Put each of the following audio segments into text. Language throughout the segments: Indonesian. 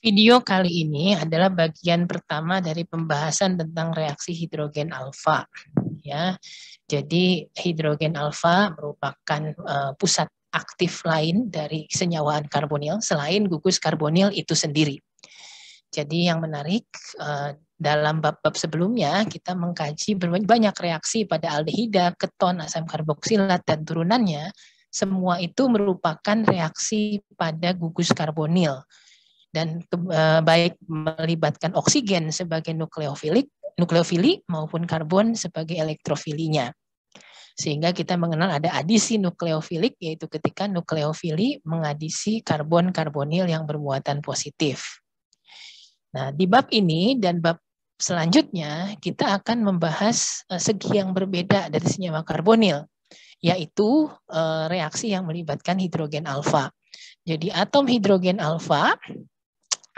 Video kali ini adalah bagian pertama dari pembahasan tentang reaksi hidrogen alfa. Ya, jadi hidrogen alfa merupakan pusat aktif lain dari senyawaan karbonil selain gugus karbonil itu sendiri. Jadi yang menarik dalam bab-bab sebelumnya kita mengkaji banyak reaksi pada aldehida, keton, asam karboksilat dan turunannya. Semua itu merupakan reaksi pada gugus karbonil. Dan baik melibatkan oksigen sebagai nukleofili maupun karbon sebagai elektrofilinya. Sehingga kita mengenal ada adisi nukleofilik, yaitu ketika nukleofili mengadisi karbon karbonil yang bermuatan positif. Nah, di bab ini dan bab selanjutnya kita akan membahas segi yang berbeda dari senyawa karbonil, yaitu reaksi yang melibatkan hidrogen alfa. Jadi atom hidrogen alfa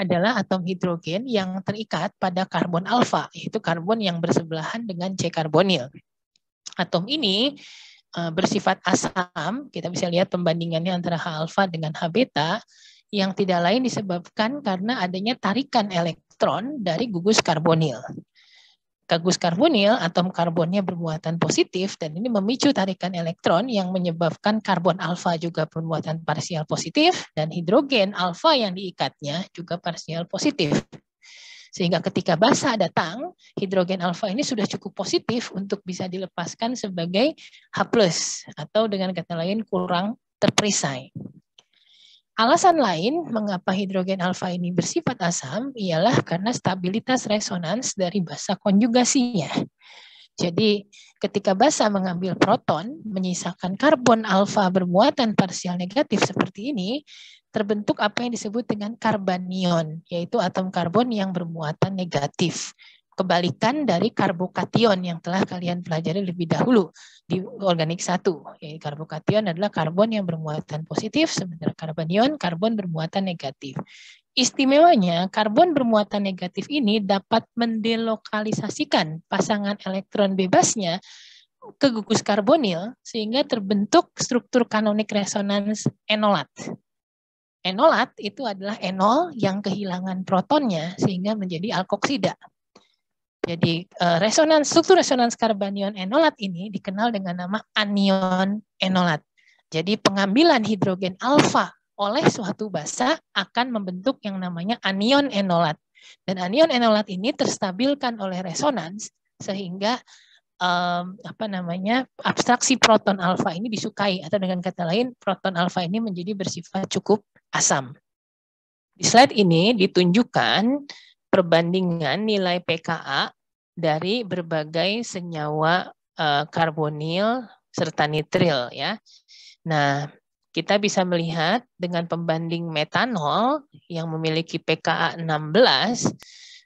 adalah atom hidrogen yang terikat pada karbon alfa, yaitu karbon yang bersebelahan dengan C karbonil. Atom ini bersifat asam, kita bisa lihat pembandingannya antara H alfa dengan H beta, yang tidak lain disebabkan karena adanya tarikan elektron dari gugus karbonil. Gugus karbonil, atom karbonnya bermuatan positif, dan ini memicu tarikan elektron yang menyebabkan karbon alfa juga bermuatan parsial positif, dan hidrogen alfa yang diikatnya juga parsial positif. Sehingga ketika basa datang, hidrogen alfa ini sudah cukup positif untuk bisa dilepaskan sebagai H+, atau dengan kata lain kurang terperisai. Alasan lain mengapa hidrogen alfa ini bersifat asam ialah karena stabilitas resonans dari basa konjugasinya. Jadi ketika basa mengambil proton, menyisakan karbon alfa bermuatan parsial negatif seperti ini, terbentuk apa yang disebut dengan karbanion, yaitu atom karbon yang bermuatan negatif. Kebalikan dari karbokation yang telah kalian pelajari lebih dahulu di organik 1. Karbokation adalah karbon yang bermuatan positif, sementara karbanion karbon bermuatan negatif. Istimewanya, karbon bermuatan negatif ini dapat mendelokalisasikan pasangan elektron bebasnya ke gugus karbonil sehingga terbentuk struktur kanonik resonans enolat. Enolat itu adalah enol yang kehilangan protonnya sehingga menjadi alkoksida. Jadi struktur resonans karbanion enolat ini dikenal dengan nama anion enolat. Jadi pengambilan hidrogen alfa oleh suatu basa akan membentuk yang namanya anion enolat. Dan anion enolat ini terstabilkan oleh resonans sehingga abstraksi proton alfa ini disukai, atau dengan kata lain proton alfa ini menjadi bersifat cukup asam. Di slide ini ditunjukkan perbandingan nilai pKa dari berbagai senyawa karbonil serta nitril ya. Nah, kita bisa melihat dengan pembanding metanol yang memiliki pKa 16,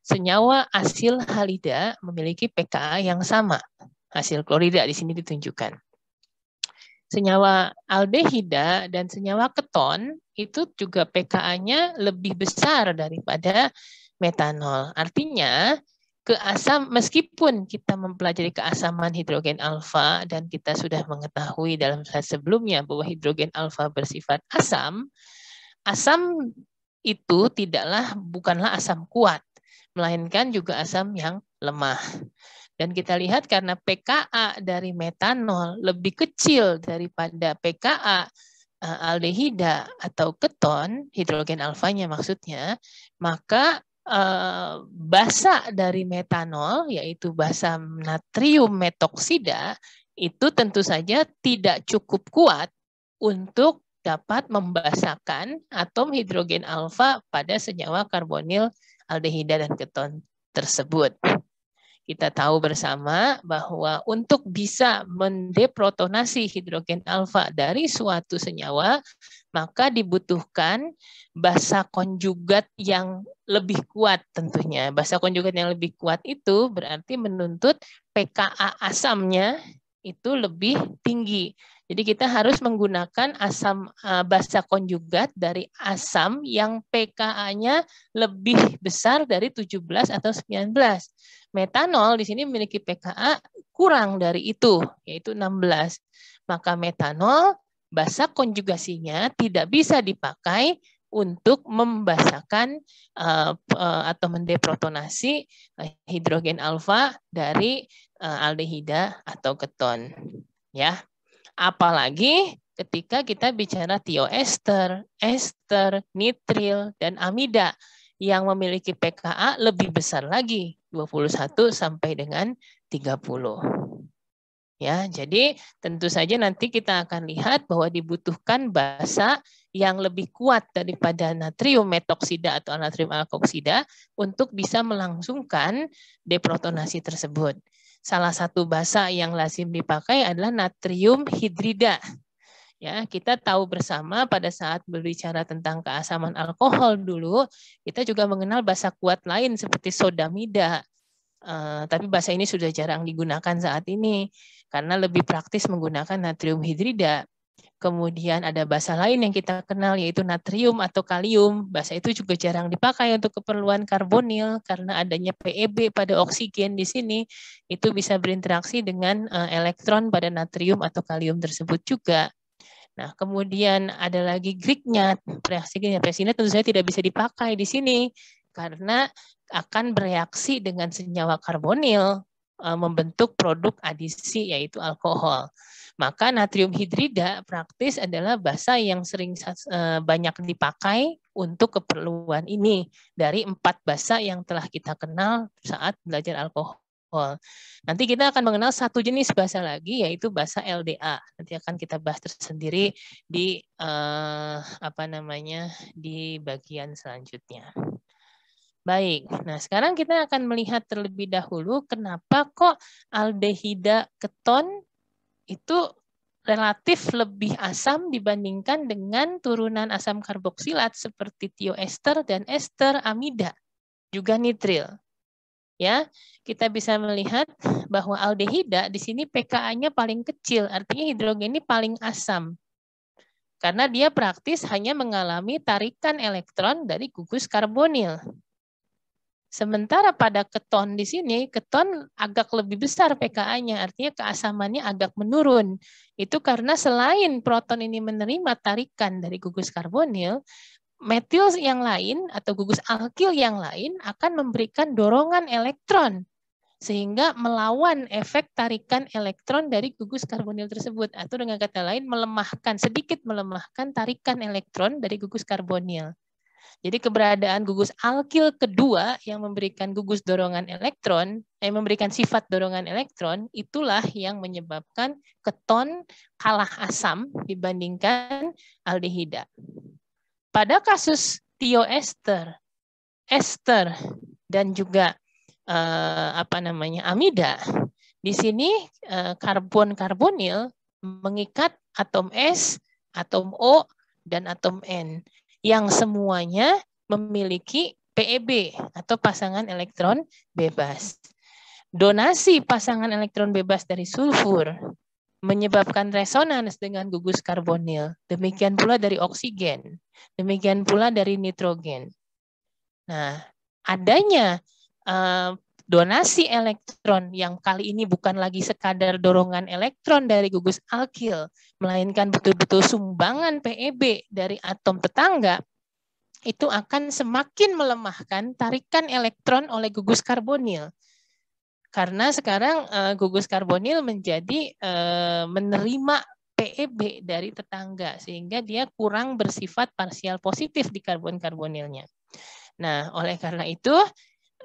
senyawa asil halida memiliki pKa yang sama. Asil klorida di sini ditunjukkan. Senyawa aldehida dan senyawa keton itu juga pKa-nya lebih besar daripada metanol. Artinya, meskipun kita mempelajari keasaman hidrogen alfa dan kita sudah mengetahui dalam slide sebelumnya bahwa hidrogen alfa bersifat asam, asam itu bukanlah asam kuat, melainkan juga asam yang lemah. Dan kita lihat karena pKa dari metanol lebih kecil daripada pKa aldehida atau keton, hidrogen alfanya maksudnya, maka basa dari metanol, yaitu basa natrium metoksida, itu tentu saja tidak cukup kuat untuk dapat membasahkan atom hidrogen alfa pada senyawa karbonil aldehida dan keton tersebut. Kita tahu bersama bahwa untuk bisa mendeprotonasi hidrogen alfa dari suatu senyawa, maka dibutuhkan basa konjugat yang lebih kuat tentunya. Basa konjugat yang lebih kuat itu berarti menuntut pKa asamnya itu lebih tinggi. Jadi kita harus menggunakan basa konjugat dari asam yang pKa-nya lebih besar dari 17 atau 19. Metanol di sini memiliki pKa kurang dari itu, yaitu 16. Maka metanol basa konjugasinya tidak bisa dipakai untuk membasahkan atau mendeprotonasi hidrogen alfa dari aldehida atau keton. Ya, apalagi ketika kita bicara tioester, ester, nitril, dan amida yang memiliki pKa lebih besar lagi, 21 sampai dengan 30. Ya, jadi tentu saja nanti kita akan lihat bahwa dibutuhkan basa yang lebih kuat daripada natrium metoksida atau natrium alkoksida untuk bisa melangsungkan deprotonasi tersebut. Salah satu basa yang lazim dipakai adalah natrium hidrida. Ya, kita tahu bersama pada saat berbicara tentang keasaman alkohol dulu, kita juga mengenal basa kuat lain seperti sodamida. Tapi basa ini sudah jarang digunakan saat ini karena lebih praktis menggunakan natrium hidrida. Kemudian ada basa lain yang kita kenal yaitu natrium atau kalium. Basa itu juga jarang dipakai untuk keperluan karbonil karena adanya PeB pada oksigen di sini itu bisa berinteraksi dengan elektron pada natrium atau kalium tersebut juga. Nah, kemudian ada lagi Grignard. Reaksi Grignard ini tentu saja tidak bisa dipakai di sini karena akan bereaksi dengan senyawa karbonil membentuk produk adisi yaitu alkohol. Maka natrium hidrida praktis adalah basa yang sering banyak dipakai untuk keperluan ini dari 4 basa yang telah kita kenal saat belajar alkohol. Nanti kita akan mengenal satu jenis basa lagi yaitu basa LDA. Nanti akan kita bahas tersendiri di di bagian selanjutnya. Baik, nah sekarang kita akan melihat terlebih dahulu kenapa kok aldehida keton itu relatif lebih asam dibandingkan dengan turunan asam karboksilat seperti tioester dan ester amida, juga nitril. Ya, kita bisa melihat bahwa aldehida di sini pKa-nya paling kecil, artinya hidrogen ini paling asam. Karena dia praktis hanya mengalami tarikan elektron dari gugus karbonil. Sementara pada keton di sini, keton agak lebih besar pKa-nya, artinya keasamannya agak menurun. Itu karena selain proton ini menerima tarikan dari gugus karbonil, metil yang lain atau gugus alkil yang lain akan memberikan dorongan elektron sehingga melawan efek tarikan elektron dari gugus karbonil tersebut atau dengan kata lain sedikit melemahkan tarikan elektron dari gugus karbonil. Jadi keberadaan gugus alkil kedua yang memberikan gugus dorongan elektron, memberikan sifat dorongan elektron, itulah yang menyebabkan keton kalah asam dibandingkan aldehida. Pada kasus tioester, ester, dan juga amida, di sini karbon-karbonil mengikat atom S, atom O, dan atom N, yang semuanya memiliki PeB atau pasangan elektron bebas. Donasi pasangan elektron bebas dari sulfur menyebabkan resonans dengan gugus karbonil. Demikian pula dari oksigen. Demikian pula dari nitrogen. Nah, adanya donasi elektron yang kali ini bukan lagi sekadar dorongan elektron dari gugus alkil, melainkan betul-betul sumbangan PeB dari atom tetangga, itu akan semakin melemahkan tarikan elektron oleh gugus karbonil. Karena sekarang gugus karbonil menjadi menerima PeB dari tetangga sehingga dia kurang bersifat parsial positif di karbon-karbonilnya. Nah, oleh karena itu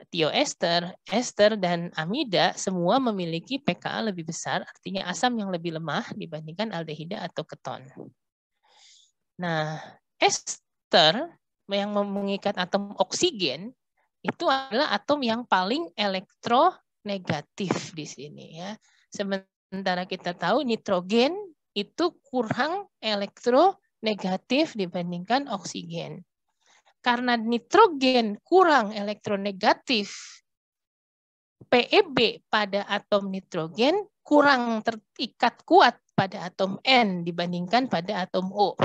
tioester, ester, dan amida semua memiliki pKa lebih besar, artinya asam yang lebih lemah dibandingkan aldehida atau keton. Nah, ester yang mengikat atom oksigen itu adalah atom yang paling elektronegatif di sini ya. Sementara kita tahu nitrogen itu kurang elektronegatif dibandingkan oksigen. Karena nitrogen kurang elektronegatif, PeB pada atom nitrogen kurang terikat kuat pada atom N dibandingkan pada atom O.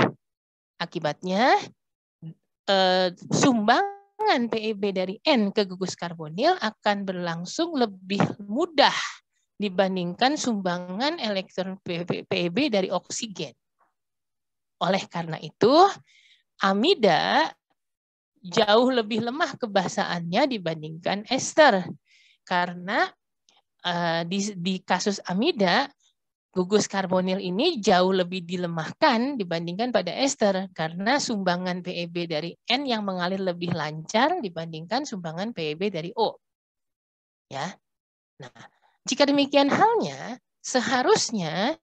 Akibatnya, sumbangan PeB dari N ke gugus karbonil akan berlangsung lebih mudah dibandingkan sumbangan elektron PeB dari oksigen. Oleh karena itu, amida jauh lebih lemah kebasaannya dibandingkan ester. Karena di kasus amida, gugus karbonil ini jauh lebih dilemahkan dibandingkan pada ester karena sumbangan PEB dari N yang mengalir lebih lancar dibandingkan sumbangan PEB dari O. Ya. Nah, jika demikian halnya, seharusnya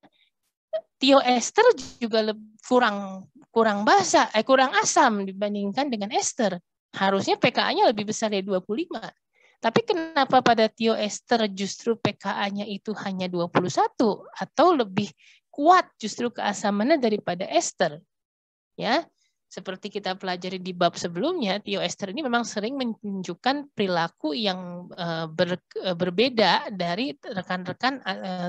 tioester juga kurang asam dibandingkan dengan ester. Harusnya pKa-nya lebih besar dari 25. Tapi kenapa pada tioester justru pKa-nya itu hanya 21 atau lebih kuat justru keasamannya daripada ester? Ya, seperti kita pelajari di bab sebelumnya, tioester ini memang sering menunjukkan perilaku yang berbeda dari rekan-rekan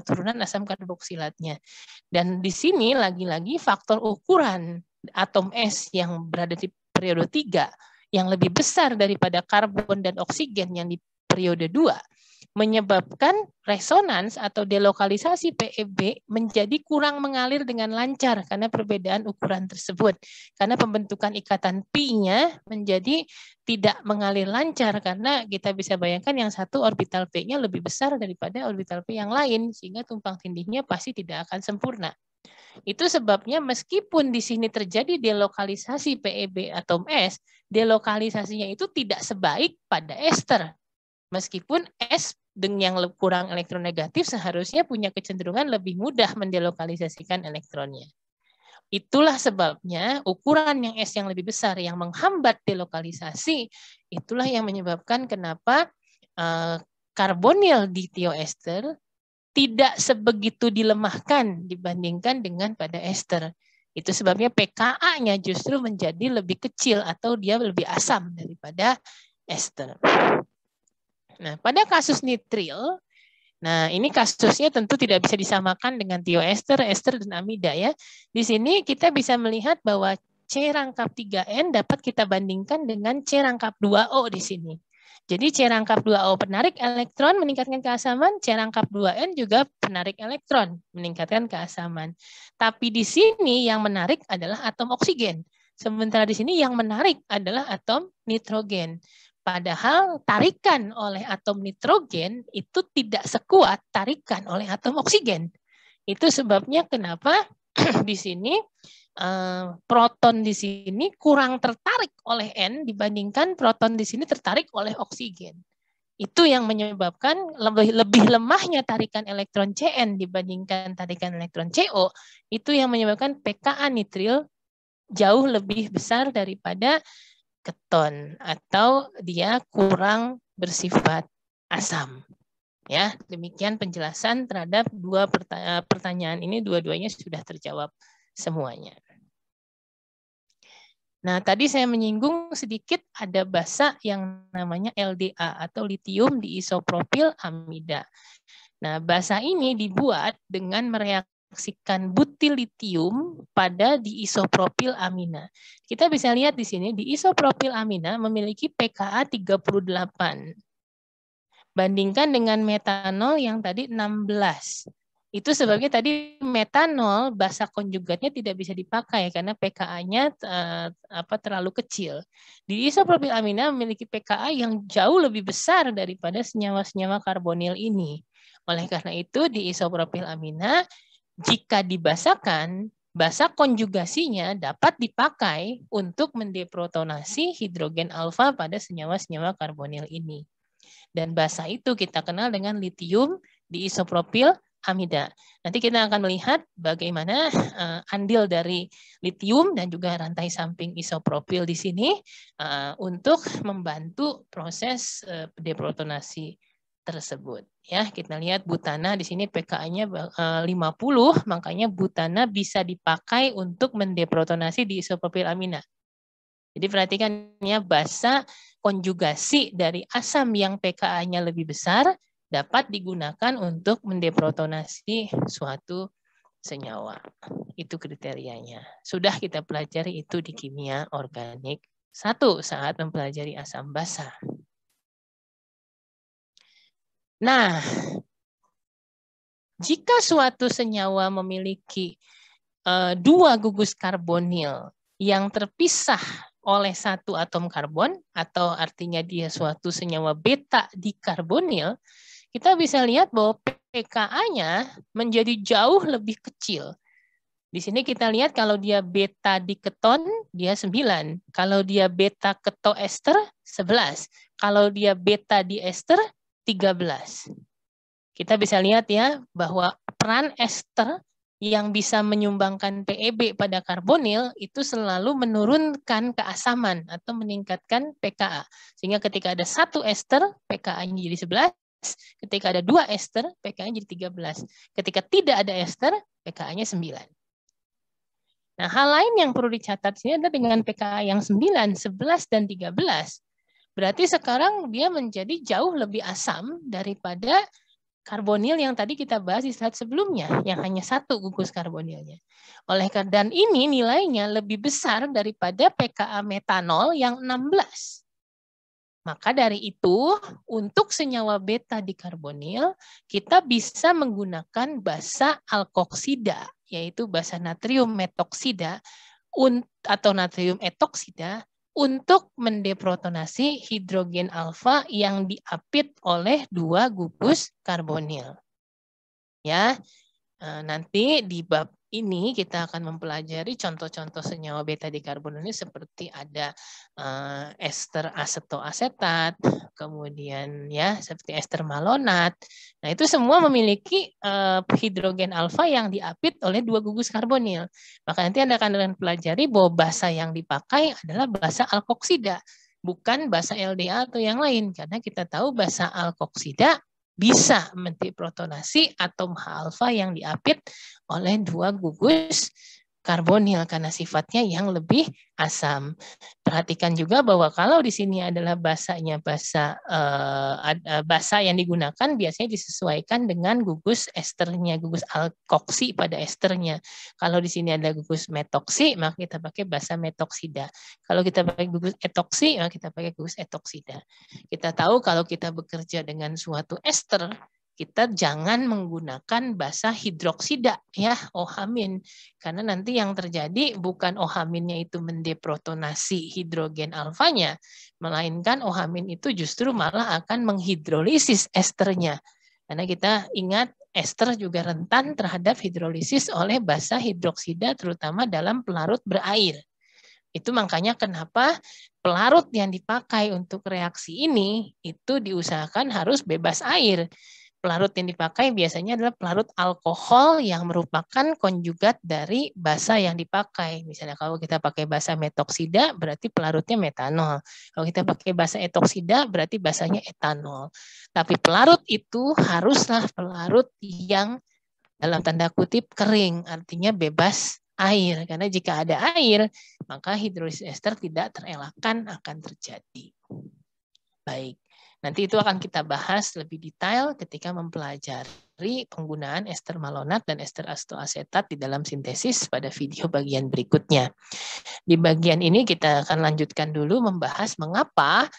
turunan asam karboksilatnya. Dan di sini lagi-lagi faktor ukuran atom S yang berada di periode 3 yang lebih besar daripada karbon dan oksigen yang di periode 2 menyebabkan resonans atau delokalisasi PEB menjadi kurang mengalir dengan lancar karena perbedaan ukuran tersebut. Karena pembentukan ikatan pi-nya menjadi tidak mengalir lancar karena kita bisa bayangkan yang satu orbital P-nya lebih besar daripada orbital P yang lain sehingga tumpang tindihnya pasti tidak akan sempurna. Itu sebabnya meskipun di sini terjadi delokalisasi PEB atom S, delokalisasinya itu tidak sebaik pada ester. Meskipun S yang kurang elektronegatif seharusnya punya kecenderungan lebih mudah mendelokalisasikan elektronnya. Itulah sebabnya ukuran yang S yang lebih besar yang menghambat delokalisasi, itulah yang menyebabkan kenapa karbonil di tioester tidak sebegitu dilemahkan dibandingkan dengan pada ester. Itu sebabnya pKa-nya justru menjadi lebih kecil atau dia lebih asam daripada ester. Nah, pada kasus nitril, nah ini kasusnya tentu tidak bisa disamakan dengan tioester, ester, dan amida ya. Di sini kita bisa melihat bahwa C rangkap 3N dapat kita bandingkan dengan C rangkap 2O di sini. Jadi C rangkap 2O penarik elektron meningkatkan keasaman, C rangkap 2N juga penarik elektron meningkatkan keasaman. Tapi di sini yang menarik adalah atom oksigen. Sementara di sini yang menarik adalah atom nitrogen. Padahal tarikan oleh atom nitrogen itu tidak sekuat tarikan oleh atom oksigen. Itu sebabnya kenapa di sini proton di sini kurang tertarik oleh N dibandingkan proton di sini tertarik oleh oksigen. Itu yang menyebabkan lebih lemahnya tarikan elektron Cn dibandingkan tarikan elektron Co. Itu yang menyebabkan pKa nitril jauh lebih besar daripada keton atau dia kurang bersifat asam. Ya, demikian penjelasan terhadap dua pertanyaan ini, dua-duanya sudah terjawab semuanya. Nah, tadi saya menyinggung sedikit ada basa yang namanya LDA atau litium diisopropil amida. Nah, basa ini dibuat dengan mereaksikan butil litium pada diisopropil amina. Kita bisa lihat di sini diisopropil amina memiliki pKa 38. Bandingkan dengan metanol yang tadi 16. Itu sebabnya tadi metanol basa konjugatnya tidak bisa dipakai karena pKa-nya terlalu kecil. Di isopropil amina memiliki pKa yang jauh lebih besar daripada senyawa-senyawa karbonil ini. Oleh karena itu di isopropil amina jika dibasahkan, basa konjugasinya dapat dipakai untuk mendeprotonasi hidrogen alfa pada senyawa-senyawa karbonil ini. Dan basa itu kita kenal dengan litium diisopropil amida. Nanti kita akan melihat bagaimana andil dari litium dan juga rantai samping isopropil di sini untuk membantu proses deprotonasi tersebut. Ya, kita lihat butana di sini pKa-nya 50, makanya butana bisa dipakai untuk mendeprotonasi di isopropil amina. Jadi perhatikan ya, basa konjugasi dari asam yang pKa-nya lebih besar dapat digunakan untuk mendeprotonasi suatu senyawa. Itu kriterianya. Sudah kita pelajari itu di kimia organik 1 saat mempelajari asam basa. Nah, jika suatu senyawa memiliki 2 gugus karbonil yang terpisah oleh satu atom karbon, atau artinya dia suatu senyawa beta dikarbonil, kita bisa lihat bahwa pKa-nya menjadi jauh lebih kecil. Di sini kita lihat kalau dia beta di keton, dia 9. Kalau dia beta ketoester, 11. Kalau dia beta di ester, 13. Kita bisa lihat ya bahwa peran ester yang bisa menyumbangkan PEB pada karbonil itu selalu menurunkan keasaman atau meningkatkan pKa. Sehingga ketika ada satu ester, pKa-nya jadi 11. Ketika ada 2 ester, pKa-nya jadi 13. Ketika tidak ada ester, pKa-nya 9. Nah, hal lain yang perlu dicatat sini adalah dengan pKa yang 9, 11, dan 13. Berarti sekarang dia menjadi jauh lebih asam daripada karbonil yang tadi kita bahas di slide sebelumnya, yang hanya satu gugus karbonilnya. Oleh karena ini nilainya lebih besar daripada pKa metanol yang 16. Maka dari itu, untuk senyawa beta dikarbonil, kita bisa menggunakan basa alkoksida, yaitu basa natrium metoksida atau natrium etoksida untuk mendeprotonasi hidrogen alfa yang diapit oleh 2 gugus karbonil. Ya, nanti di bab ini kita akan mempelajari contoh-contoh senyawa beta dikarbonil ini seperti ada ester asetoasetat, kemudian ya seperti ester malonat. Nah, itu semua memiliki hidrogen alfa yang diapit oleh 2 gugus karbonil. Maka nanti Anda akan pelajari bahwa basa yang dipakai adalah basa alkoksida, bukan basa LDA atau yang lain, karena kita tahu basa alkoksida bisa mendeprotonasi atom H-alfa yang diapit oleh 2 gugus karbonil karena sifatnya yang lebih asam. Perhatikan juga bahwa kalau di sini adalah basa yang digunakan biasanya disesuaikan dengan gugus esternya, gugus alkoksi pada esternya. Kalau di sini ada gugus metoksi, maka kita pakai basa metoksida. Kalau kita pakai gugus etoksi, maka kita pakai gugus etoksida. Kita tahu kalau kita bekerja dengan suatu ester, kita jangan menggunakan basa hidroksida ya, OH-, karena nanti yang terjadi bukan OH-nya itu mendeprotonasi hidrogen alfanya, melainkan OH- itu justru malah akan menghidrolisis esternya. Karena kita ingat ester juga rentan terhadap hidrolisis oleh basa hidroksida terutama dalam pelarut berair. Itu makanya kenapa pelarut yang dipakai untuk reaksi ini itu diusahakan harus bebas air. Pelarut yang dipakai biasanya adalah pelarut alkohol yang merupakan konjugat dari basa yang dipakai. Misalnya kalau kita pakai basa metoksida berarti pelarutnya metanol. Kalau kita pakai basa etoksida berarti basanya etanol. Tapi pelarut itu haruslah pelarut yang dalam tanda kutip kering, artinya bebas air. Karena jika ada air, maka hidrolisis ester tidak terelakkan akan terjadi. Baik. Nanti itu akan kita bahas lebih detail ketika mempelajari penggunaan ester malonat dan ester asetoasetat di dalam sintesis pada video bagian berikutnya. Di bagian ini kita akan lanjutkan dulu membahas mengapa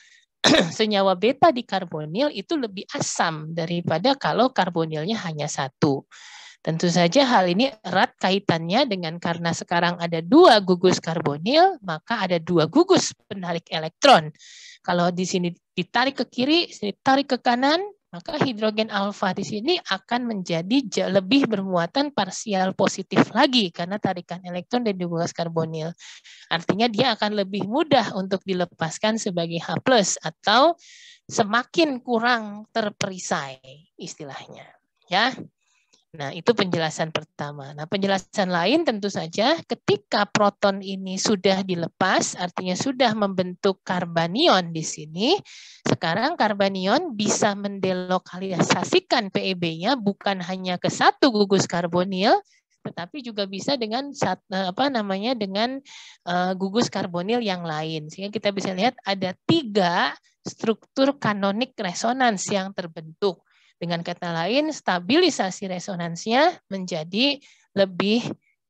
senyawa beta dikarbonil itu lebih asam daripada kalau karbonilnya hanya satu. Tentu saja hal ini erat kaitannya dengan karena sekarang ada 2 gugus karbonil, maka ada 2 gugus penarik elektron. Kalau di sini ditarik ke kiri, ditarik ke kanan, maka hidrogen alfa di sini akan menjadi lebih bermuatan parsial positif lagi karena tarikan elektron dari gugus karbonil. Artinya dia akan lebih mudah untuk dilepaskan sebagai H+ atau semakin kurang terperisai istilahnya. Ya. Nah, itu penjelasan pertama. Nah, penjelasan lain tentu saja ketika proton ini sudah dilepas, artinya sudah membentuk karbanion di sini, sekarang karbanion bisa mendelokalisasikan PEB-nya bukan hanya ke satu gugus karbonil, tetapi juga bisa dengan dengan gugus karbonil yang lain. Sehingga kita bisa lihat ada 3 struktur kanonik resonans yang terbentuk. Dengan kata lain, stabilisasi resonansnya menjadi lebih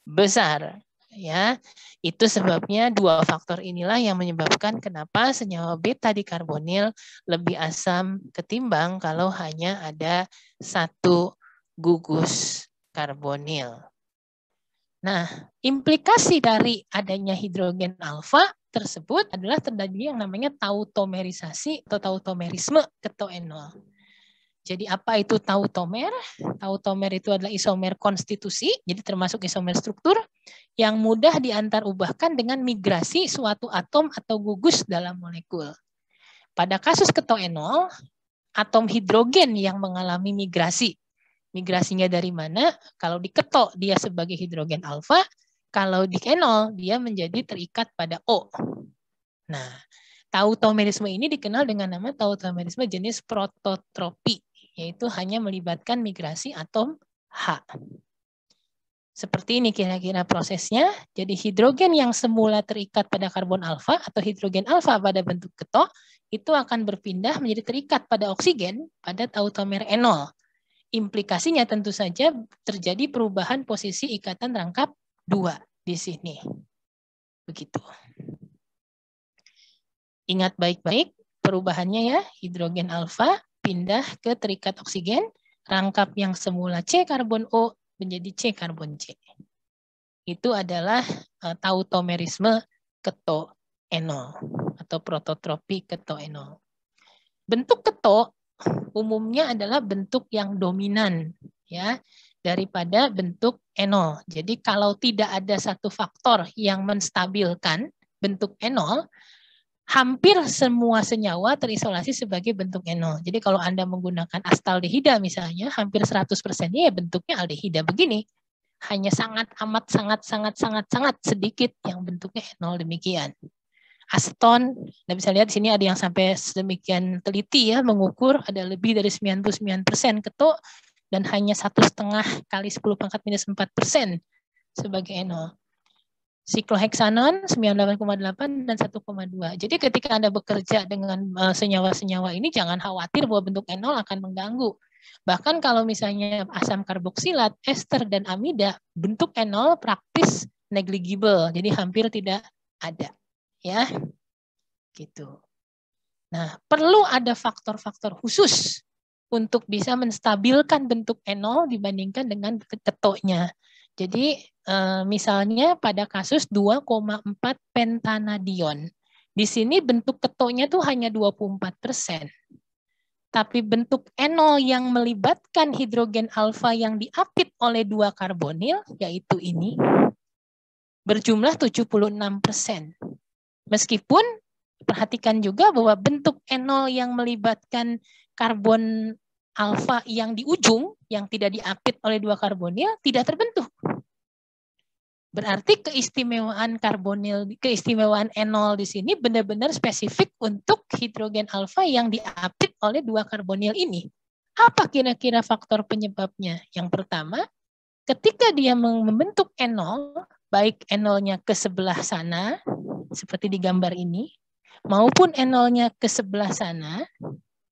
besar. Ya, itu sebabnya 2 faktor inilah yang menyebabkan kenapa senyawa beta dikarbonil lebih asam ketimbang kalau hanya ada 1 gugus karbonil. Nah, implikasi dari adanya hidrogen alfa tersebut adalah terjadi yang namanya tautomerisasi atau tautomerisme ketoenol. Jadi apa itu tautomer? Tautomer itu adalah isomer konstitusi, jadi termasuk isomer struktur yang mudah diantarubahkan dengan migrasi suatu atom atau gugus dalam molekul. Pada kasus ketoenol, atom hidrogen yang mengalami migrasi. Migrasinya dari mana? Kalau di keto dia sebagai hidrogen alfa, kalau di enol dia menjadi terikat pada O. Nah, tautomerisme ini dikenal dengan nama tautomerisme jenis prototropi, yaitu hanya melibatkan migrasi atom H. Seperti ini kira-kira prosesnya. Jadi hidrogen yang semula terikat pada karbon alfa atau hidrogen alfa pada bentuk keto, itu akan berpindah menjadi terikat pada oksigen pada tautomer enol. Implikasinya tentu saja terjadi perubahan posisi ikatan rangkap 2 di sini. Begitu. Ingat baik-baik perubahannya ya, hidrogen alfa pindah ke terikat oksigen, rangkap yang semula C karbon O menjadi C karbon C. Itu adalah tautomerisme ketoenol atau prototropi ketoenol. Bentuk keto umumnya adalah bentuk yang dominan ya daripada bentuk enol. Jadi kalau tidak ada satu faktor yang menstabilkan bentuk enol, hampir semua senyawa terisolasi sebagai bentuk enol. Jadi kalau Anda menggunakan astaldehida misalnya, hampir 100%-nya ya bentuknya aldehida begini. Hanya sangat sangat sedikit yang bentuknya enol demikian. Aseton, Anda bisa lihat di sini ada yang sampai sedemikian teliti ya, mengukur ada lebih dari 99% keto dan hanya 1,5 kali 10⁻⁴% sebagai enol. Sikloheksanon 98,8 dan 1,2. Jadi ketika Anda bekerja dengan senyawa-senyawa ini jangan khawatir bahwa bentuk enol akan mengganggu. Bahkan kalau misalnya asam karboksilat, ester dan amida, bentuk enol praktis negligible. Jadi hampir tidak ada. Ya. Gitu. Nah, perlu ada faktor-faktor khusus untuk bisa menstabilkan bentuk enol dibandingkan dengan ketonya. Jadi misalnya pada kasus 2,4 pentanadion. Di sini bentuk ketonya tuh hanya 24%. Tapi bentuk enol yang melibatkan hidrogen alfa yang diapit oleh 2 karbonil, yaitu ini, berjumlah 76%. Meskipun perhatikan juga bahwa bentuk enol yang melibatkan karbon alfa yang di ujung, yang tidak diapit oleh 2 karbonil, tidak terbentuk. Berarti keistimewaan enol di sini benar-benar spesifik untuk hidrogen alfa yang diapit oleh 2 karbonil ini. Apa kira-kira faktor penyebabnya? Yang pertama, ketika dia membentuk enol, baik enolnya ke sebelah sana, seperti di gambar ini, maupun enolnya ke sebelah sana,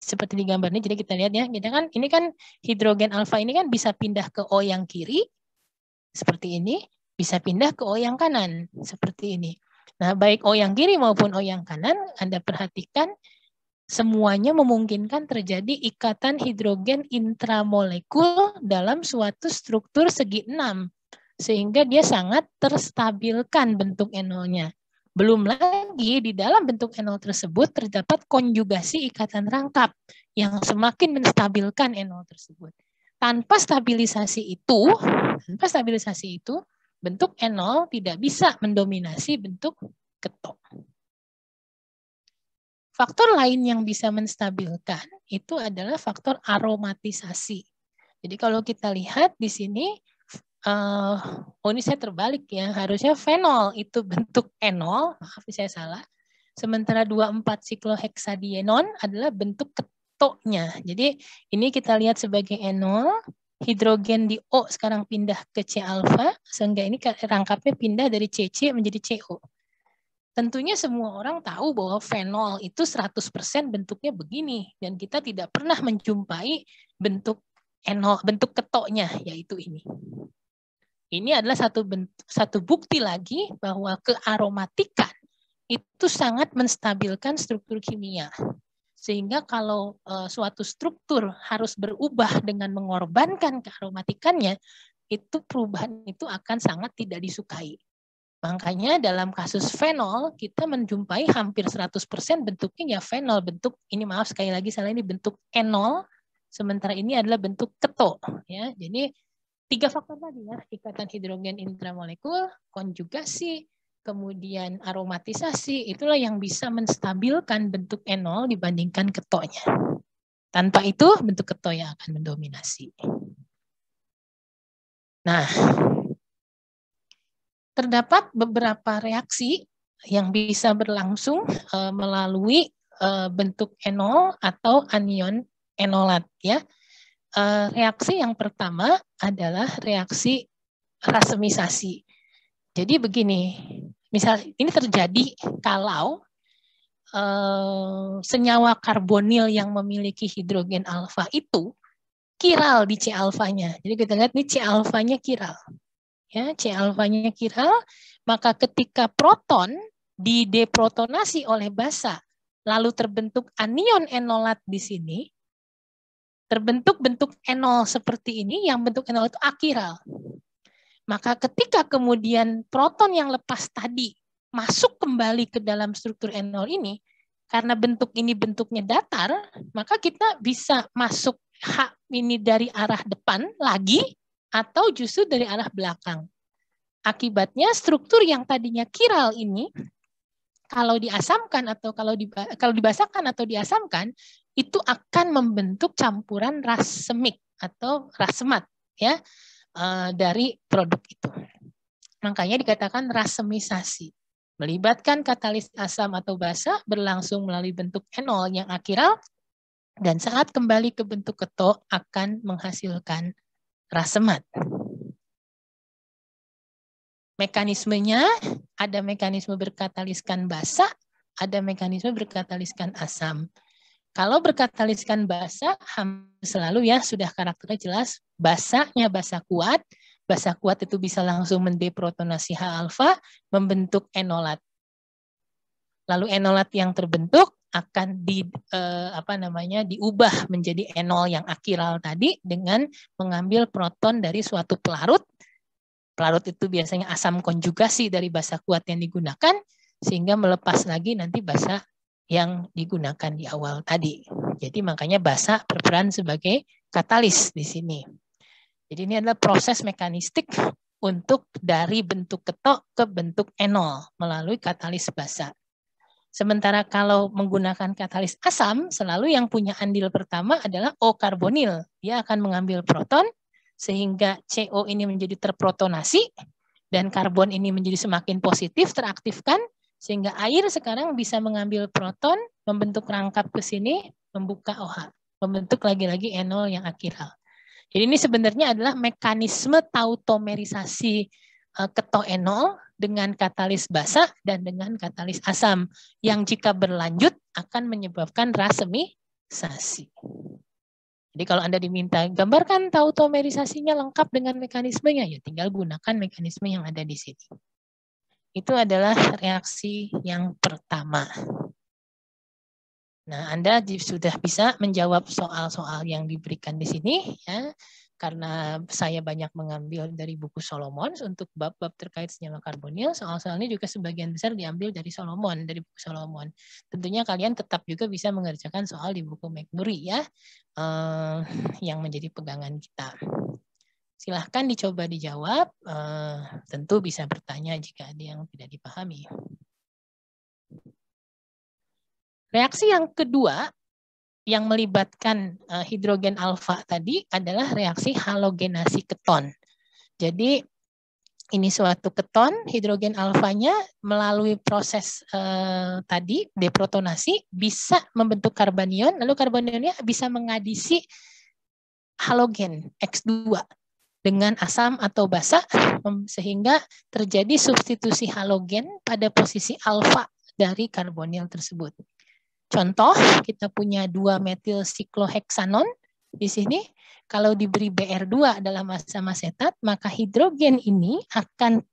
seperti di gambar ini. Jadi kita lihat ya, ini kan hidrogen alfa ini kan bisa pindah ke O yang kiri, seperti ini, bisa pindah ke O yang kanan, seperti ini. Nah, baik O yang kiri maupun O yang kanan, Anda perhatikan semuanya memungkinkan terjadi ikatan hidrogen intramolekul dalam suatu struktur segi 6, sehingga dia sangat terstabilkan bentuk enolnya. Belum lagi di dalam bentuk enol tersebut terdapat konjugasi ikatan rangkap yang semakin menstabilkan enol tersebut. Tanpa stabilisasi itu, bentuk enol tidak bisa mendominasi bentuk keto. Faktor lain yang bisa menstabilkan itu adalah faktor aromatisasi. Jadi kalau kita lihat di sini, ini saya terbalik ya, harusnya fenol itu bentuk enol, maaf saya salah. Sementara 24 sikloheksadienon adalah bentuk ketonya. Jadi ini kita lihat sebagai enol, hidrogen di O sekarang pindah ke C alfa, sehingga ini rangkapnya pindah dari CC menjadi CO. Tentunya semua orang tahu bahwa fenol itu 100% bentuknya begini, dan kita tidak pernah menjumpai bentuk enol, bentuk ketonya, yaitu ini. Ini adalah satu bukti lagi bahwa kearomatikan itu sangat menstabilkan struktur kimia. Sehingga kalau suatu struktur harus berubah dengan mengorbankan kearomatikannya, itu perubahan itu akan sangat tidak disukai. Makanya dalam kasus fenol kita menjumpai hampir 100% bentuknya ya fenol, bentuk ini maaf sekali lagi salah, ini bentuk enol, sementara ini adalah bentuk keto ya. Jadi 3 faktor tadi ya, ikatan hidrogen intramolekul, konjugasi, kemudian aromatisasi, itulah yang bisa menstabilkan bentuk enol dibandingkan ketonya. Tanpa itu bentuk keto yang akan mendominasi. Nah, terdapat beberapa reaksi yang bisa berlangsung melalui bentuk enol atau anion enolat ya. Reaksi yang pertama adalah reaksi rasemisasi. Jadi begini, misal ini terjadi kalau senyawa karbonil yang memiliki hidrogen alfa itu kiral di C alfanya. Jadi kita lihat nih C alfanya kiral. Ya, C alfanya kiral, maka ketika proton dideprotonasi oleh basa, lalu terbentuk anion enolat di sini, terbentuk bentuk enol seperti ini, yang bentuk enol itu akiral. Maka ketika kemudian proton yang lepas tadi masuk kembali ke dalam struktur enol ini, karena bentuk ini bentuknya datar, maka kita bisa masuk H ini dari arah depan lagi, atau justru dari arah belakang. Akibatnya struktur yang tadinya kiral ini, kalau diasamkan atau kalau dibasahkan atau diasamkan, itu akan membentuk campuran rasemik atau rasemat ya dari produk itu. Makanya dikatakan rasemisasi. Melibatkan katalis asam atau basa berlangsung melalui bentuk enol yang akiral, dan saat kembali ke bentuk keto akan menghasilkan rasemat. Mekanismenya ada mekanisme berkataliskan basa, ada mekanisme berkataliskan asam. Kalau berkataliskan basa selalu ya sudah karakternya jelas, basanya basa kuat. Basa kuat itu bisa langsung mendeprotonasi H alfa, membentuk enolat. Lalu enolat yang terbentuk akan diubah menjadi enol yang akiral tadi dengan mengambil proton dari suatu pelarut. Pelarut itu biasanya asam konjugasi dari basa kuat yang digunakan, sehingga melepas lagi nanti basa yang digunakan di awal tadi. Jadi makanya basa berperan sebagai katalis di sini. Jadi ini adalah proses mekanistik untuk dari bentuk keto ke bentuk enol melalui katalis basa. Sementara kalau menggunakan katalis asam, selalu yang punya andil pertama adalah O-karbonil. Dia akan mengambil proton, sehingga CO ini menjadi terprotonasi, dan karbon ini menjadi semakin positif, teraktifkan, sehingga air sekarang bisa mengambil proton, membentuk rangkap ke sini, membuka OH, membentuk lagi-lagi enol yang akiral. Jadi ini sebenarnya adalah mekanisme tautomerisasi ketoenol dengan katalis basa dan dengan katalis asam yang jika berlanjut akan menyebabkan rasemisasi. Jadi kalau Anda diminta gambarkan tautomerisasinya lengkap dengan mekanismenya, ya tinggal gunakan mekanisme yang ada di sini. Itu adalah reaksi yang pertama. Nah, Anda sudah bisa menjawab soal-soal yang diberikan di sini ya. Karena saya banyak mengambil dari buku Solomon untuk bab-bab terkait senyawa karbonil, soal-soalnya juga sebagian besar diambil dari Solomon, dari buku Solomon. Tentunya kalian tetap juga bisa mengerjakan soal di buku McMurray ya, yang menjadi pegangan kita. Silahkan dicoba dijawab, tentu bisa bertanya jika ada yang tidak dipahami. Reaksi yang kedua yang melibatkan hidrogen alfa tadi adalah reaksi halogenasi keton. Jadi ini suatu keton, hidrogen alfanya melalui proses tadi deprotonasi bisa membentuk karbanion, lalu karbanionnya bisa mengadisi halogen X2 dengan asam atau basa, sehingga terjadi substitusi halogen pada posisi alfa dari karbonil tersebut. Contoh, kita punya 2-metil sikloheksanon di sini. Kalau diberi Br2 dalam asam asetat, maka hidrogen ini akan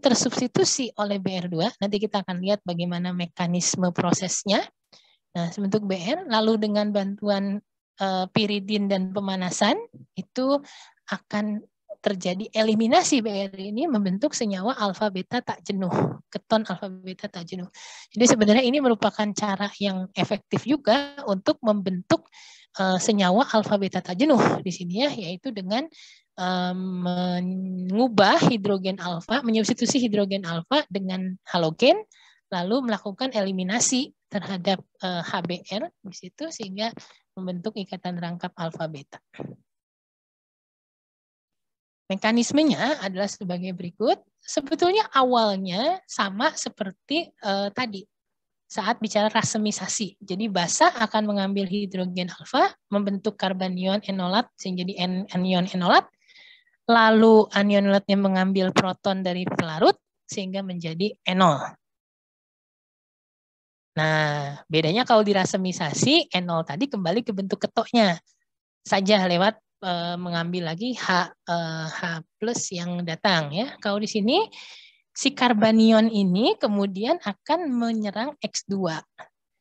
tersubstitusi oleh Br2. Nanti kita akan lihat bagaimana mekanisme prosesnya. Nah, sebentuk Br, lalu dengan bantuan piridin dan pemanasan, itu akan terjadi eliminasi BR ini membentuk senyawa alfa beta tak jenuh, keton alfa beta tak jenuh. Jadi sebenarnya ini merupakan cara yang efektif juga untuk membentuk senyawa alfa beta tak jenuh di sini ya, yaitu dengan mengubah hidrogen alfa, menyubstitusi hidrogen alfa dengan halogen, lalu melakukan eliminasi terhadap HBr di situ sehingga membentuk ikatan rangkap alfa beta. Mekanismenya adalah sebagai berikut. Sebetulnya awalnya sama seperti tadi saat bicara rasemisasi. Jadi basa akan mengambil hidrogen alfa, membentuk karbanion enolat sehingga jadi anion enolat. Lalu anion enolatnya mengambil proton dari pelarut sehingga menjadi enol. Nah, bedanya kalau dirasemisasi, enol tadi kembali ke bentuk ketoknya saja lewat mengambil lagi H plus yang datang ya. Kalau di sini si karbanion ini kemudian akan menyerang X2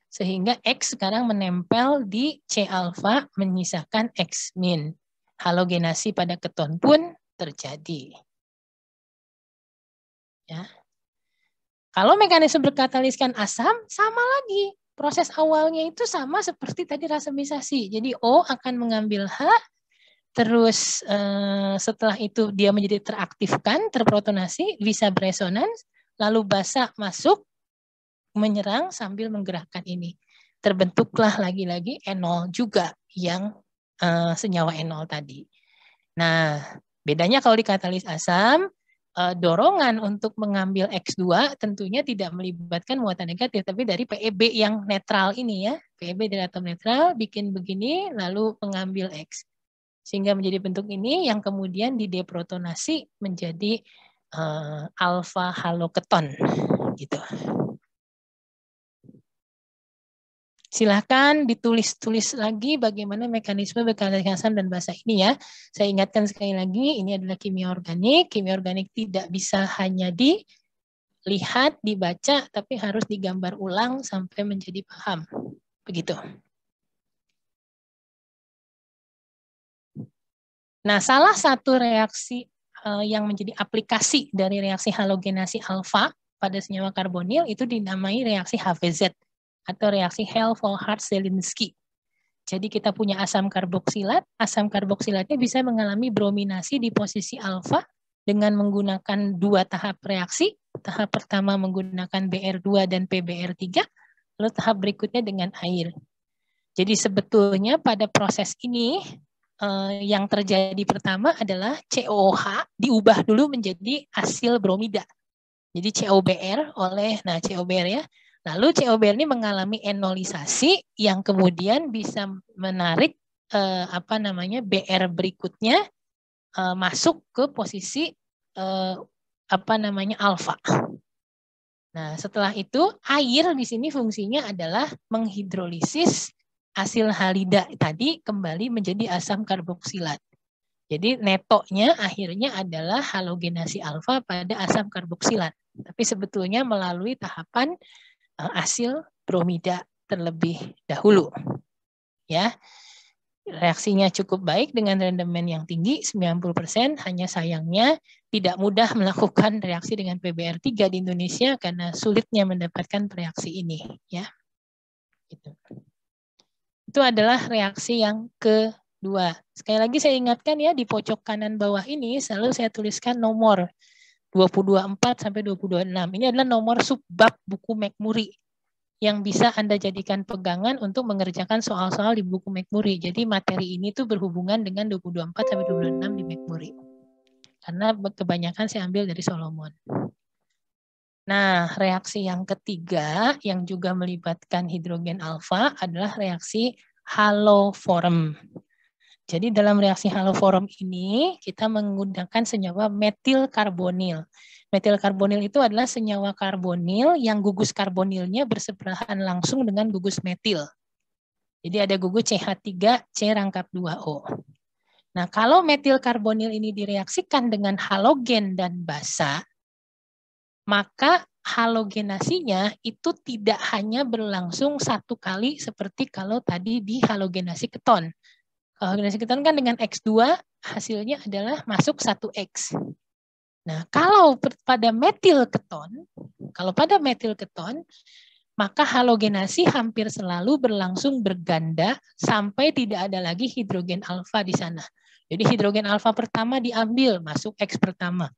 sehingga X sekarang menempel di C alfa menyisakan X min. Halogenasi pada keton pun terjadi. Ya. Kalau mekanisme berkataliskan asam sama lagi. Proses awalnya itu sama seperti tadi rasemisasi. Jadi O akan mengambil H. Terus setelah itu dia menjadi teraktifkan, terprotonasi, bisa beresonans, lalu basa masuk, menyerang sambil menggerakkan ini. Terbentuklah lagi-lagi enol juga yang senyawa enol tadi. Nah, bedanya kalau di katalis asam, dorongan untuk mengambil X2 tentunya tidak melibatkan muatan negatif, tapi dari PEB yang netral ini ya. PEB dari atom netral bikin begini, lalu mengambil X. Sehingga menjadi bentuk ini yang kemudian dideprotonasi menjadi alfa haloketon gitu. Silahkan ditulis-tulis lagi bagaimana mekanisme berkataliskan asam dan basa ini ya. Saya ingatkan sekali lagi, ini adalah kimia organik. Kimia organik tidak bisa hanya dilihat, dibaca, tapi harus digambar ulang sampai menjadi paham. Begitu. Nah, salah satu reaksi yang menjadi aplikasi dari reaksi halogenasi alfa pada senyawa karbonil itu dinamai reaksi HVZ atau reaksi Hell-Volhard-Zelinsky. Jadi kita punya asam karboksilatnya bisa mengalami brominasi di posisi alfa dengan menggunakan dua tahap reaksi. Tahap pertama menggunakan BR2 dan PBR3, lalu tahap berikutnya dengan air. Jadi sebetulnya pada proses ini yang terjadi pertama adalah COOH diubah dulu menjadi asil bromida. Jadi COBr COBr ya. Lalu COBr ini mengalami enolisasi yang kemudian bisa menarik BR berikutnya masuk ke posisi alfa. Nah, setelah itu air di sini fungsinya adalah menghidrolisis asil halida tadi kembali menjadi asam karboksilat. Jadi netonya akhirnya adalah halogenasi alfa pada asam karboksilat. Tapi sebetulnya melalui tahapan asil bromida terlebih dahulu. Ya. Reaksinya cukup baik dengan rendemen yang tinggi 90%, hanya sayangnya tidak mudah melakukan reaksi dengan PBr3 di Indonesia karena sulitnya mendapatkan reaksi ini, ya. Itu adalah reaksi yang kedua. Sekali lagi saya ingatkan ya, di pojok kanan bawah ini selalu saya tuliskan nomor 224 sampai 226. Ini adalah nomor subbab buku McMurray yang bisa Anda jadikan pegangan untuk mengerjakan soal-soal di buku McMurray. Jadi materi ini tuh berhubungan dengan 224 sampai 226 di McMurray. Karena kebanyakan saya ambil dari Solomon. Nah, reaksi yang ketiga yang juga melibatkan hidrogen alfa adalah reaksi haloform. Jadi dalam reaksi haloform ini kita menggunakan senyawa metil karbonil. Metil karbonil itu adalah senyawa karbonil yang gugus karbonilnya bersebelahan langsung dengan gugus metil. Jadi ada gugus CH3C rangkap 2O. Nah, kalau metil karbonil ini direaksikan dengan halogen dan basa, maka halogenasinya itu tidak hanya berlangsung satu kali seperti kalau tadi di halogenasi keton. Halogenasi keton kan dengan X2 hasilnya adalah masuk 1X. Nah, kalau pada metil keton, maka halogenasi hampir selalu berlangsung berganda sampai tidak ada lagi hidrogen alfa di sana. Jadi hidrogen alfa pertama diambil, masuk X pertama.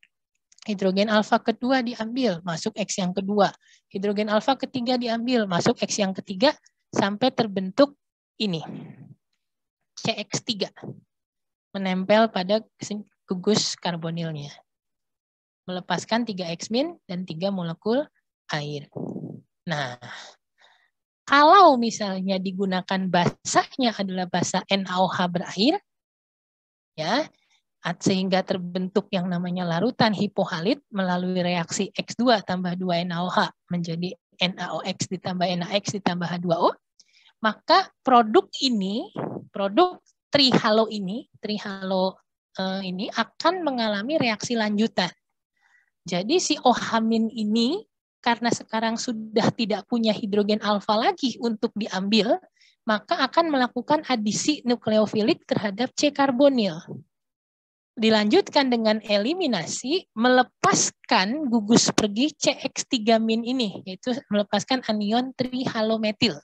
Hidrogen alfa kedua diambil, masuk X yang kedua. Hidrogen alfa ketiga diambil, masuk X yang ketiga, sampai terbentuk ini, CX3. Menempel pada gugus karbonilnya. Melepaskan 3X- dan 3 molekul air. Nah, kalau misalnya digunakan basanya adalah basa NaOH berair, ya, sehingga terbentuk yang namanya larutan hipohalit melalui reaksi X2 tambah 2 NaOH menjadi NaOX ditambah NaX ditambah H2O, maka produk trihalo ini akan mengalami reaksi lanjutan. Jadi si OH- ini karena sekarang sudah tidak punya hidrogen alfa lagi untuk diambil, maka akan melakukan adisi nukleofilik terhadap C karbonil. Dilanjutkan dengan eliminasi, melepaskan gugus pergi CX3- ini, yaitu melepaskan anion trihalometil.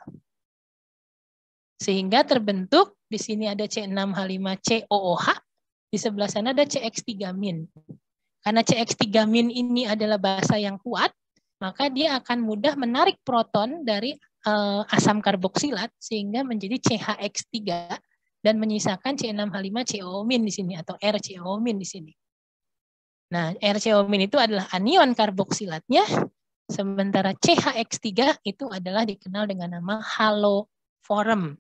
Sehingga terbentuk, di sini ada C6H5COOH, di sebelah sana ada CX3-. Karena CX3- ini adalah basa yang kuat, maka dia akan mudah menarik proton dari asam karboksilat sehingga menjadi CHX3 dan menyisakan C6H5COO- di sini atau RCOO- di sini. Nah, RCOO- itu adalah anion karboksilatnya, sementara CHX3 itu adalah dikenal dengan nama haloform.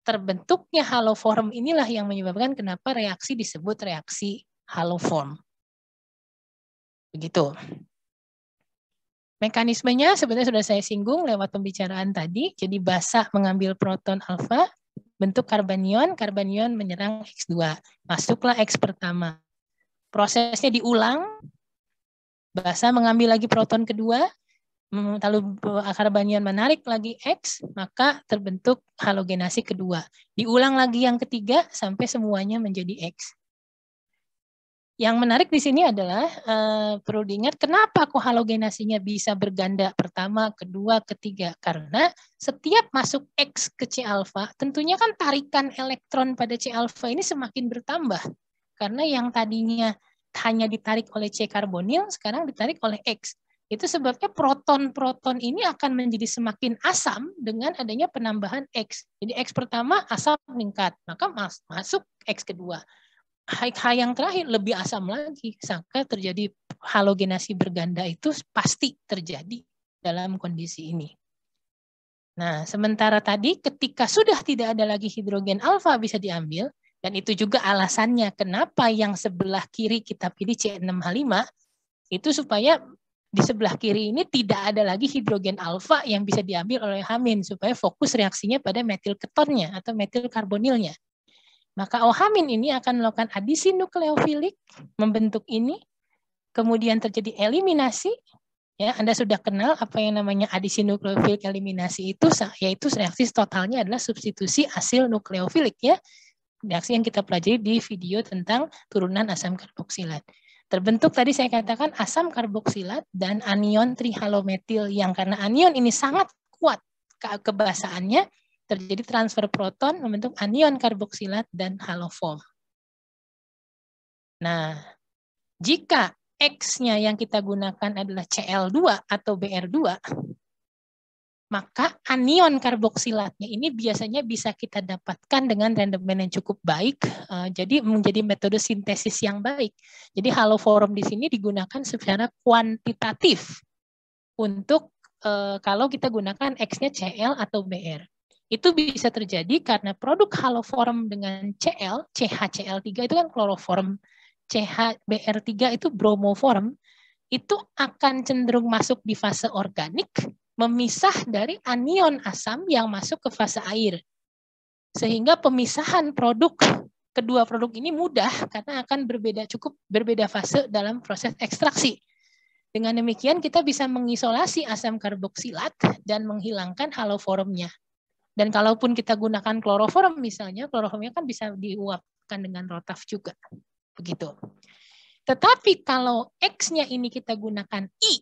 Terbentuknya haloform inilah yang menyebabkan kenapa reaksi disebut reaksi haloform. Begitu. Mekanismenya sebenarnya sudah saya singgung lewat pembicaraan tadi. Jadi basa mengambil proton alfa, bentuk karbanion menyerang X2. Masuklah X pertama. Prosesnya diulang, basa mengambil lagi proton kedua, lalu karbanion menarik lagi X, maka terbentuk halogenasi kedua. Diulang lagi yang ketiga sampai semuanya menjadi X. Yang menarik di sini adalah perlu diingat kenapa kok halogenasinya bisa berganda pertama, kedua, ketiga. Karena setiap masuk X ke C alfa, tentunya kan tarikan elektron pada C alfa ini semakin bertambah. Karena yang tadinya hanya ditarik oleh C karbonil, sekarang ditarik oleh X. Itu sebabnya proton-proton ini akan menjadi semakin asam dengan adanya penambahan X. Jadi X pertama asam meningkat, maka masuk X kedua. Hal yang terakhir lebih asam lagi, sehingga terjadi halogenasi berganda itu pasti terjadi dalam kondisi ini. Nah, sementara tadi ketika sudah tidak ada lagi hidrogen alfa bisa diambil, dan itu juga alasannya kenapa yang sebelah kiri kita pilih C6H5, itu supaya di sebelah kiri ini tidak ada lagi hidrogen alfa yang bisa diambil oleh H-, supaya fokus reaksinya pada metil ketonnya atau metil karbonilnya. Maka OH- ini akan melakukan adisi nukleofilik, membentuk ini, kemudian terjadi eliminasi. Ya, Anda sudah kenal apa yang namanya adisi nukleofilik eliminasi itu, yaitu reaksi totalnya adalah substitusi asil nukleofilik. Ya, reaksi yang kita pelajari di video tentang turunan asam karboksilat. Terbentuk tadi saya katakan asam karboksilat dan anion trihalometil yang karena anion ini sangat kuat kebasaannya, terjadi transfer proton membentuk anion karboksilat dan haloform. Nah, jika X-nya yang kita gunakan adalah Cl2 atau Br2, maka anion karboksilatnya ini biasanya bisa kita dapatkan dengan rendemen yang cukup baik, jadi menjadi metode sintesis yang baik. Jadi haloform di sini digunakan secara kuantitatif untuk kalau kita gunakan X-nya Cl atau Br. Itu bisa terjadi karena produk haloform dengan Cl, CHCl3 itu kan kloroform, CHBr3 itu bromoform, itu akan cenderung masuk di fase organik, memisah dari anion asam yang masuk ke fase air. Sehingga pemisahan kedua produk ini mudah karena akan cukup berbeda fase dalam proses ekstraksi. Dengan demikian kita bisa mengisolasi asam karboksilat dan menghilangkan haloformnya. Dan kalaupun kita gunakan kloroform misalnya, kloroformnya kan bisa diuap dikuatkan dengan rotaf juga. Begitu. Tetapi kalau X-nya ini kita gunakan I,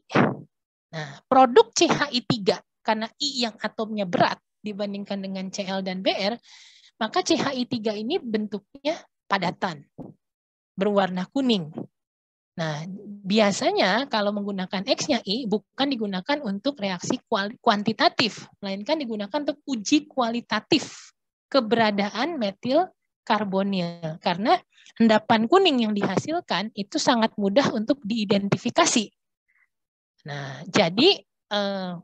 nah produk CHI3, karena I yang atomnya berat dibandingkan dengan Cl dan Br, maka CHI3 ini bentuknya padatan, berwarna kuning. Nah, biasanya kalau menggunakan X-nya I, bukan digunakan untuk reaksi kuantitatif, melainkan digunakan untuk uji kualitatif keberadaan metil karbonil. Karena endapan kuning yang dihasilkan itu sangat mudah untuk diidentifikasi. Nah, jadi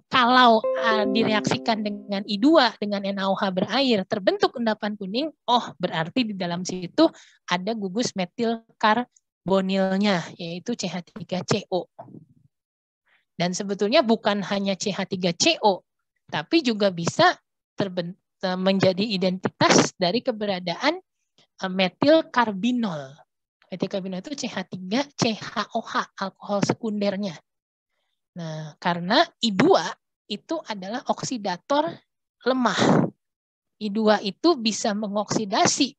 kalau direaksikan dengan I2 dengan NaOH berair terbentuk endapan kuning, oh berarti di dalam situ ada gugus metil karbonilnya, yaitu CH3CO. Dan sebetulnya bukan hanya CH3CO, tapi juga bisa menjadi identitas dari keberadaan metil karbinol. Metil karbinol itu CH3, CHOH, alkohol sekundernya. Nah, karena I2 itu adalah oksidator lemah. I2 itu bisa mengoksidasi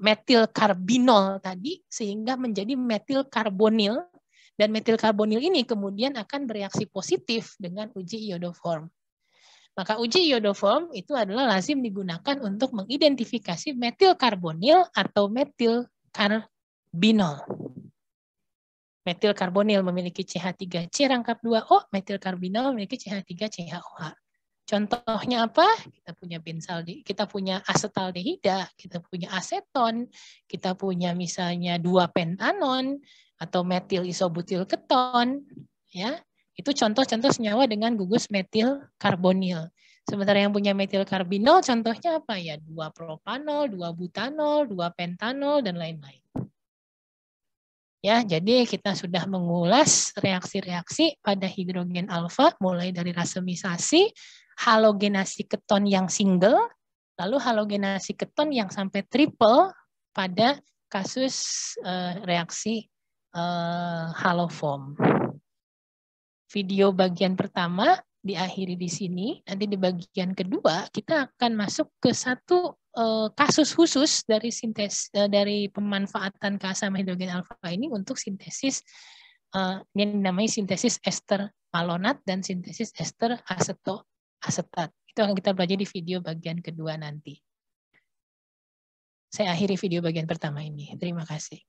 metil karbinol tadi sehingga menjadi metil karbonil, dan metil karbonil ini kemudian akan bereaksi positif dengan uji iodoform. Maka uji iodoform itu adalah lazim digunakan untuk mengidentifikasi metil karbonil atau metil karbinol. Metil karbonil memiliki CH3C rangkap 2O, metil karbinol memiliki CH3CHOH. Contohnya apa? Kita punya benzaldehyde, kita punya asetaldehida, kita punya aseton, kita punya misalnya 2-pentanon atau metil isobutil keton, ya. Itu contoh-contoh senyawa dengan gugus metil karbonil. Sementara yang punya metil karbinol contohnya apa ya? 2-propanol, 2-butanol, 2-pentanol dan lain-lain. Ya, jadi kita sudah mengulas reaksi-reaksi pada hidrogen alfa mulai dari rasemisasi, halogenasi keton yang single, lalu halogenasi keton yang sampai triple pada kasus reaksi haloform. Video bagian pertama diakhiri di sini. Nanti di bagian kedua kita akan masuk ke satu kasus khusus dari dari pemanfaatan keasaman hidrogen alfa ini untuk sintesis yang dinamai sintesis ester malonat dan sintesis ester asetat. Itu akan kita belajar di video bagian kedua nanti. Saya akhiri video bagian pertama ini. Terima kasih.